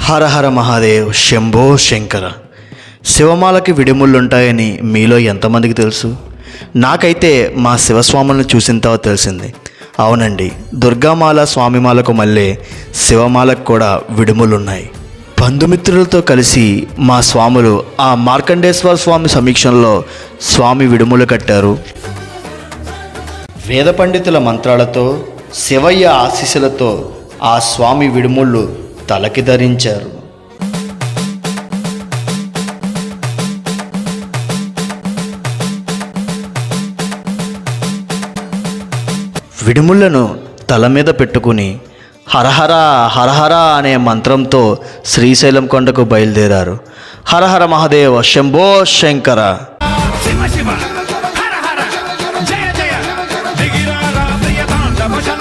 హర హర మహాదేవ్ శంభో శంకర. శివమాలకి విడిముళ్ళుంటాయని మీలో ఎంతమందికి తెలుసు? నాకైతే మా శివస్వాములను చూసిన తర్వాత తెలిసింది. అవునండి, దుర్గామాల స్వామిమాలకు మళ్ళీ శివమాలకు కూడా విడుములున్నాయి. బంధుమిత్రులతో కలిసి మా స్వాములు ఆ మార్కండేశ్వర స్వామి సమీక్షంలో స్వామి విడుములు కట్టారు. వేద పండితుల మంత్రాలతో శివయ్య ఆశీస్సులతో ఆ స్వామి విడుముళ్ళు తలకి ధరించారు. విడుములను తల మీద పెట్టుకుని హరహర హరహర అనే మంత్రంతో శ్రీశైలం కొండకు బయలుదేరారు. హరహర మహాదేవ శంభో శంకర. శివ శివ